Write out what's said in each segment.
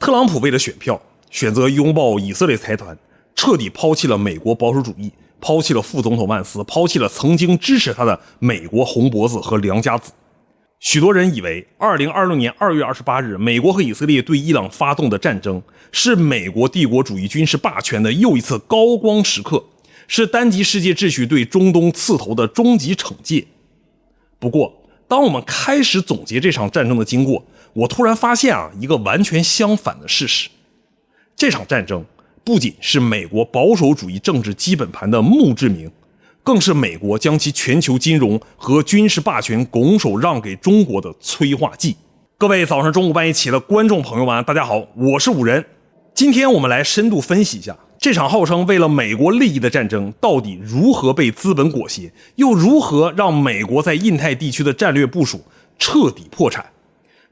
特朗普为了选票，选择拥抱以色列财团，彻底抛弃了美国保守主义，抛弃了副总统万斯，抛弃了曾经支持他的美国红脖子和良家子。许多人以为2026年2月28日美国和以色列对伊朗发动的战争是美国帝国主义军事霸权的又一次高光时刻，是单极世界秩序对中东刺头的终极惩戒。不过当我们开始总结这场战争的经过，我突然发现一个完全相反的事实。这场战争不仅是美国保守主义政治基本盘的墓志铭，更是美国将其全球金融和军事霸权拱手让给中国的催化剂。各位早上中午半夜起的观众朋友们，大家好，我是五人。今天我们来深度分析一下这场号称为了美国利益的战争到底如何被资本裹挟，又如何让美国在印太地区的战略部署彻底破产，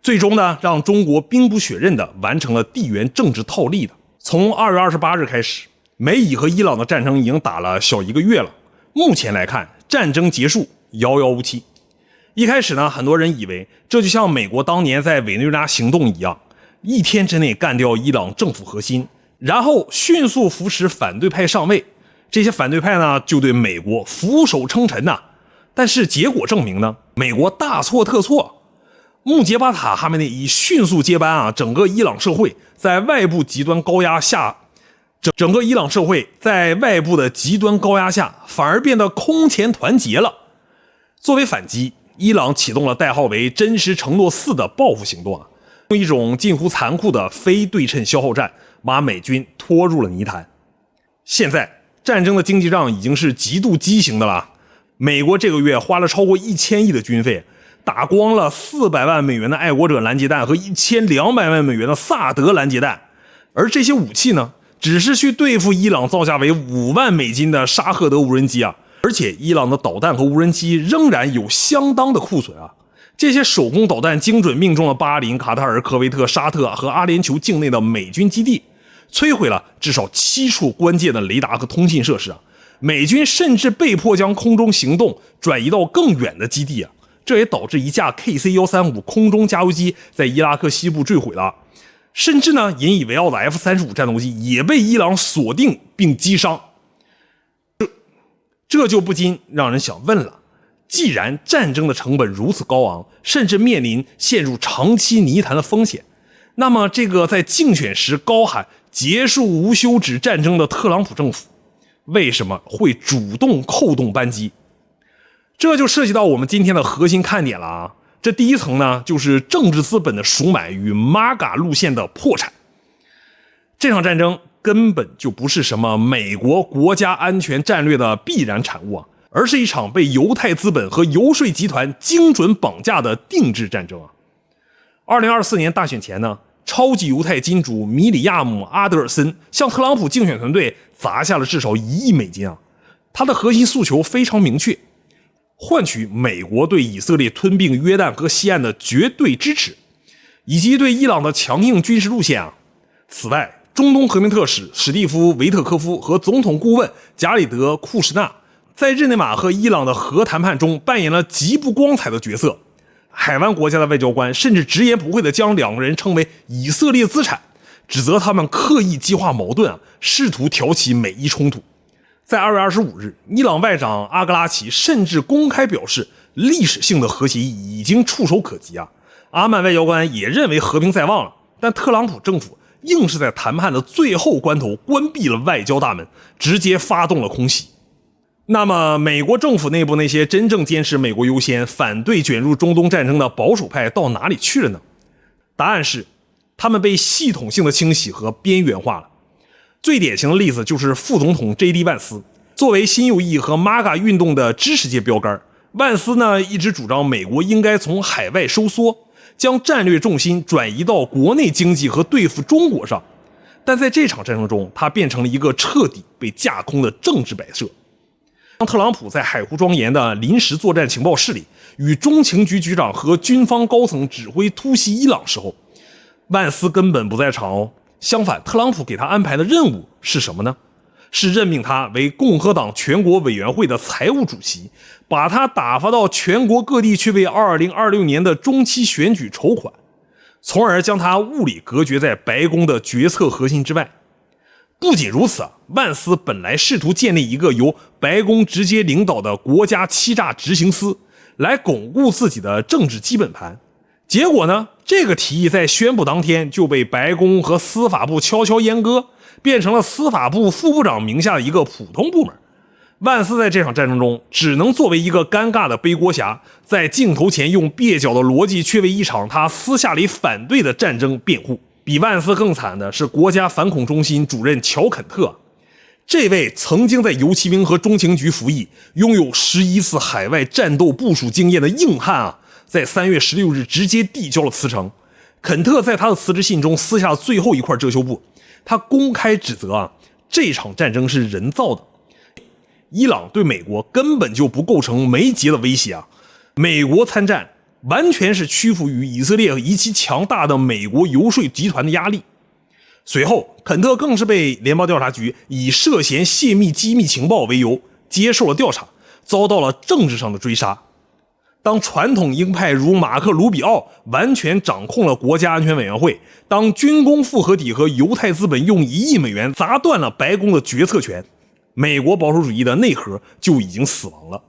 最终呢让中国兵不血刃地完成了地缘政治套利的。从2月28日开始，美以和伊朗的战争已经打了小1个月了。目前来看，战争结束遥遥无期。一开始呢，很多人以为这就像美国当年在委内瑞拉行动一样，一天之内干掉伊朗政府核心，然后迅速扶持反对派上位，这些反对派呢就对美国俯首称臣呐。但是结果证明呢，美国大错特错。穆杰巴塔哈梅内伊迅速接班整个伊朗社会在外部极端高压下，整个伊朗社会在外部的极端高压下反而变得空前团结了。作为反击，伊朗启动了代号为真实承诺4的报复行动用一种近乎残酷的非对称消耗战把美军拖入了泥潭。现在战争的经济账已经是极度畸形的了，美国这个月花了超过1000亿的军费，打光了400万美元的爱国者拦截弹和1200万美元的萨德拦截弹，而这些武器呢，只是去对付伊朗造价为5万美金的沙赫德无人机而且伊朗的导弹和无人机仍然有相当的库存这些手工导弹精准命中了巴林、卡塔尔、科威特、沙特和阿联酋境内的美军基地，摧毁了至少7处关键的雷达和通信设施美军甚至被迫将空中行动转移到更远的基地这也导致一架 KC-135 空中加油机在伊拉克西部坠毁了，甚至呢引以为傲的 F-35 战斗机也被伊朗锁定并击伤。这就不禁让人想问了，既然战争的成本如此高昂，甚至面临陷入长期泥潭的风险，那么这个在竞选时高喊结束无休止战争的特朗普政府为什么会主动扣动扳机？这就涉及到我们今天的核心看点了这第一层呢，就是政治资本的赎买与 MAGA 路线的破产。这场战争根本就不是什么美国国家安全战略的必然产物而是一场被犹太资本和游说集团精准绑架的定制战争2024年大选前呢，超级犹太金主米里亚姆·阿德尔森向特朗普竞选团队砸下了至少1亿美金他的核心诉求非常明确，换取美国对以色列吞并约旦和西岸的绝对支持，以及对伊朗的强硬军事路线此外，中东和平特使史蒂夫·维特科夫和总统顾问贾里德·库什纳在日内瓦和伊朗的核谈判中扮演了极不光彩的角色。海湾国家的外交官甚至直言不讳地将两个人称为以色列资产，指责他们刻意激化矛盾试图挑起美伊冲突。在2月25日，伊朗外长阿格拉奇甚至公开表示，历史性的核协议已经触手可及阿曼外交官也认为和平在望了，但特朗普政府硬是在谈判的最后关头关闭了外交大门，直接发动了空袭。那么美国政府内部那些真正坚持美国优先、反对卷入中东战争的保守派到哪里去了呢？答案是他们被系统性的清洗和边缘化了。最典型的例子就是副总统 J.D. 万斯，作为新右翼和 MAGA 运动的知识界标杆，万斯呢一直主张美国应该从海外收缩，将战略重心转移到国内经济和对付中国上。但在这场战争中，他变成了一个彻底被架空的政治摆设。当特朗普在海湖庄严的临时作战情报室里与中情局局长和军方高层指挥突袭伊朗时候，万斯根本不在场相反，特朗普给他安排的任务是什么呢？是任命他为共和党全国委员会的财务主席，把他打发到全国各地去为2026年的中期选举筹款。从而将它物理隔绝在白宫的决策核心之外。不仅如此，万斯本来试图建立一个由白宫直接领导的国家欺诈执行司，来巩固自己的政治基本盘。结果呢，这个提议在宣布当天就被白宫和司法部悄悄阉割，变成了司法部副部长名下的一个普通部门。万斯在这场战争中只能作为一个尴尬的背锅侠，在镜头前用蹩脚的逻辑却为一场他私下里反对的战争辩护。比万斯更惨的是国家反恐中心主任乔肯特，这位曾经在游骑兵和中情局服役，拥有11次海外战斗部署经验的硬汉在3月16日直接递交了辞呈。肯特在他的辞职信中撕下最后一块遮羞布，他公开指责这场战争是人造的，伊朗对美国根本就不构成没结的威胁美国参战完全是屈服于以色列以其强大的美国游说集团的压力。随后，肯特更是被联邦调查局以涉嫌泄密机密情报为由接受了调查，遭到了政治上的追杀。当传统鹰派如马克·卢比奥完全掌控了国家安全委员会，当军工复合体和犹太资本用1亿美元砸断了白宫的决策权，美国保守主义的内核就已经死亡了。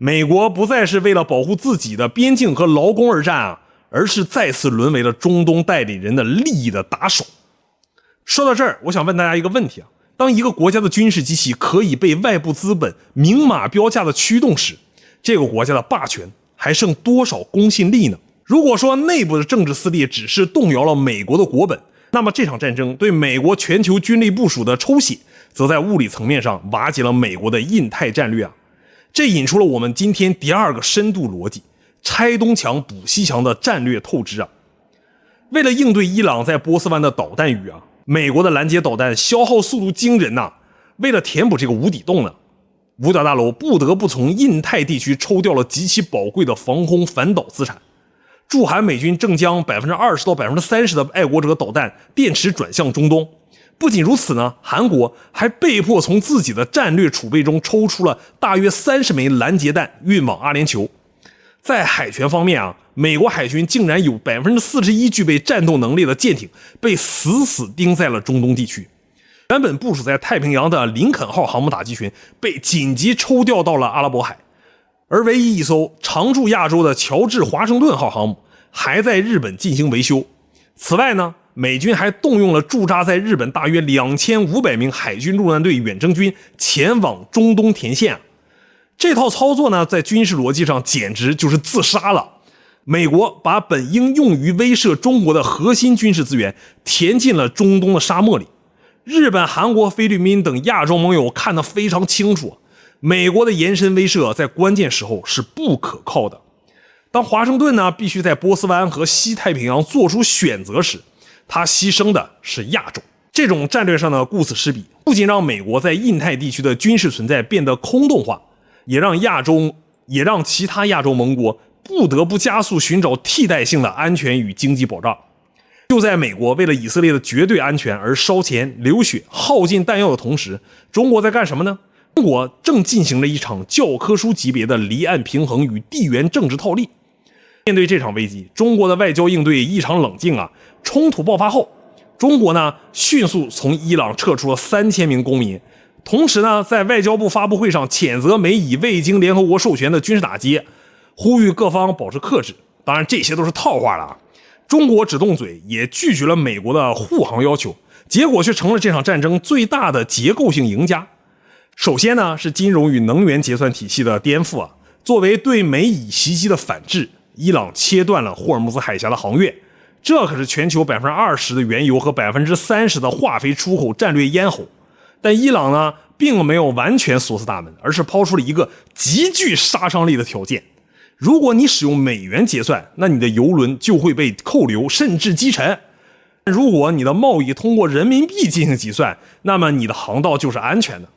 美国不再是为了保护自己的边境和劳工而战而是再次沦为了中东代理人的利益的打手。说到这儿，我想问大家一个问题当一个国家的军事机器可以被外部资本明码标价的驱动时，这个国家的霸权还剩多少公信力呢？如果说内部的政治撕裂只是动摇了美国的国本，那么这场战争对美国全球军力部署的抽血，则在物理层面上瓦解了美国的印太战略这引出了我们今天第二个深度逻辑，拆东墙补西墙的战略透支为了应对伊朗在波斯湾的导弹雨美国的拦截导弹消耗速度惊人为了填补这个无底洞呢，五角大楼不得不从印太地区抽调了极其宝贵的防空反导资产。驻韩美军正将 20% 到 30% 的爱国者导弹电池转向中东。不仅如此呢，韩国还被迫从自己的战略储备中抽出了大约30枚拦截弹运往阿联酋。在海权方面美国海军竟然有 41% 具备战斗能力的舰艇被死死钉在了中东地区。原本部署在太平洋的林肯号航母打击群被紧急抽调到了阿拉伯海，而唯一一艘常驻亚洲的乔治华盛顿号航母还在日本进行维修。此外呢，美军还动用了驻扎在日本大约2500名海军陆战队远征军前往中东前线这套操作呢，在军事逻辑上简直就是自杀了。美国把本应用于威慑中国的核心军事资源填进了中东的沙漠里。日本、韩国、菲律宾等亚洲盟友看得非常清楚，美国的延伸威慑在关键时候是不可靠的。当华盛顿呢必须在波斯湾和西太平洋做出选择时，他牺牲的是亚洲。这种战略上的顾此失彼，不仅让美国在印太地区的军事存在变得空洞化，也让其他亚洲盟国不得不加速寻找替代性的安全与经济保障。就在美国为了以色列的绝对安全而烧钱流血耗尽弹药的同时，中国在干什么呢？中国正进行了一场教科书级别的离岸平衡与地缘政治套利。面对这场危机，中国的外交应对异常冷静冲突爆发后，中国呢迅速从伊朗撤出了3000名公民，同时呢在外交部发布会上谴责美以未经联合国授权的军事打击，呼吁各方保持克制。当然这些都是套话了中国只动嘴，也拒绝了美国的护航要求，结果却成了这场战争最大的结构性赢家。首先呢是金融与能源结算体系的颠覆作为对美以袭击的反制，伊朗切断了霍尔木兹海峡的航运，这可是全球 20% 的原油和 30% 的化肥出口战略咽喉。但伊朗呢并没有完全锁死大门，而是抛出了一个极具杀伤力的条件：如果你使用美元结算，那你的油轮就会被扣留甚至击沉；如果你的贸易通过人民币进行结算，那么你的航道就是安全的。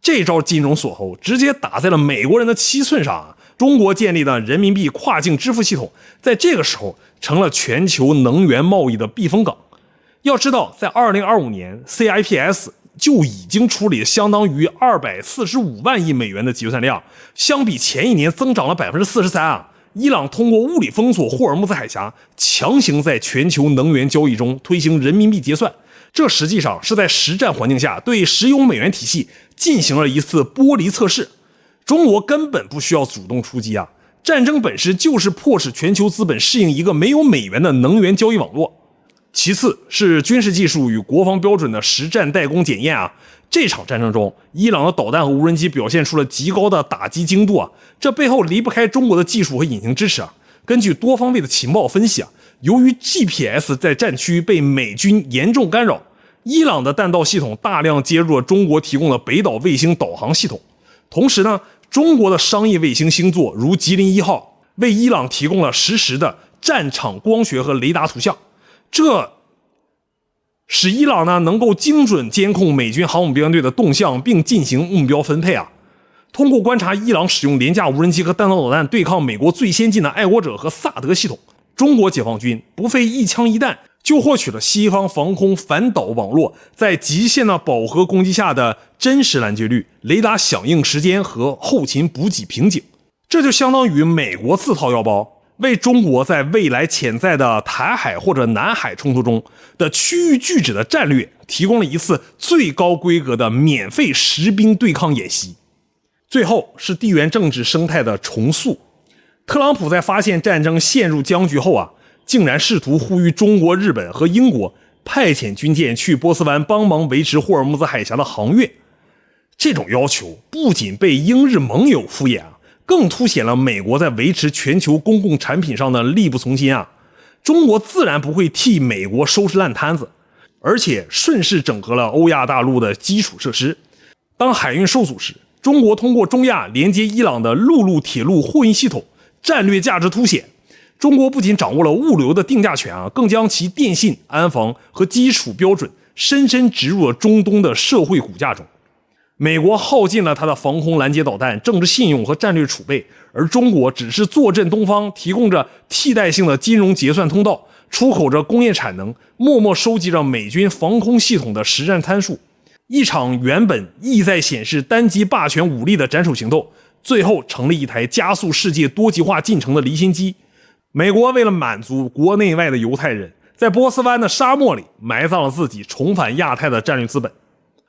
这招金融锁喉直接打在了美国人的七寸上中国建立的人民币跨境支付系统在这个时候成了全球能源贸易的避风港。要知道在2025年 CIPS 就已经处理相当于245万亿美元的结算量，相比前一年增长了 43%伊朗通过物理封锁霍尔木兹海峡，强行在全球能源交易中推行人民币结算，这实际上是在实战环境下对石油美元体系进行了一次剥离测试。中国根本不需要主动出击啊，战争本身就是迫使全球资本适应一个没有美元的能源交易网络。其次是军事技术与国防标准的实战代工检验啊。这场战争中，伊朗的导弹和无人机表现出了极高的打击精度啊，这背后离不开中国的技术和隐形支持啊。根据多方位的情报分析啊，由于 GPS 在战区被美军严重干扰，伊朗的弹道系统大量接入了中国提供的北岛卫星导航系统。同时呢，中国的商业卫星星座如吉林1号为伊朗提供了实时的战场光学和雷达图像，这使伊朗呢能够精准监控美军航母编队的动向，并进行目标分配啊。通过观察伊朗使用廉价无人机和弹道导弹对抗美国最先进的爱国者和萨德系统，中国解放军不费一枪一弹就获取了西方防空反导网络在极限的饱和攻击下的真实拦截率、雷达响应时间和后勤补给瓶颈。这就相当于美国自掏腰包，为中国在未来潜在的台海或者南海冲突中的区域拒止的战略提供了一次最高规格的免费实兵对抗演习。最后是地缘政治生态的重塑。特朗普在发现战争陷入僵局后啊，竟然试图呼吁中国、日本和英国派遣军舰去波斯湾帮忙维持霍尔木兹海峡的航运。这种要求不仅被英日盟友敷衍啊，更凸显了美国在维持全球公共产品上的力不从心啊。中国自然不会替美国收拾烂摊子，而且顺势整合了欧亚大陆的基础设施。当海运受阻时，中国通过中亚连接伊朗的陆路铁路货运系统，战略价值凸显。中国不仅掌握了物流的定价权啊，更将其电信、安防和基础标准深深植入了中东的社会骨架中。美国耗尽了它的防空拦截导弹、政治信用和战略储备，而中国只是坐镇东方，提供着替代性的金融结算通道，出口着工业产能，默默收集着美军防空系统的实战参数。一场原本意在显示单极霸权武力的斩首行动，最后成了一台加速世界多极化进程的离心机。美国为了满足国内外的犹太人，在波斯湾的沙漠里埋葬了自己重返亚太的战略资本。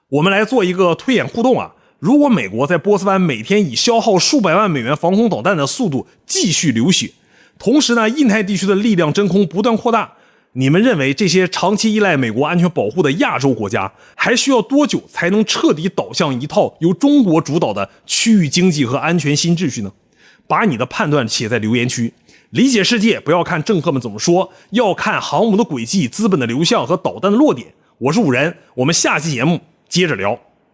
我们来做一个推演互动啊，如果美国在波斯湾每天以消耗数百万美元防空导弹的速度继续流血，同时呢，印太地区的力量真空不断扩大，你们认为这些长期依赖美国安全保护的亚洲国家还需要多久才能彻底导向一套由中国主导的区域经济和安全新秩序呢？把你的判断写在留言区。理解世界不要看政客们怎么说，要看航母的轨迹、资本的流向和导弹的落点。我是五人，我们下期节目接着聊。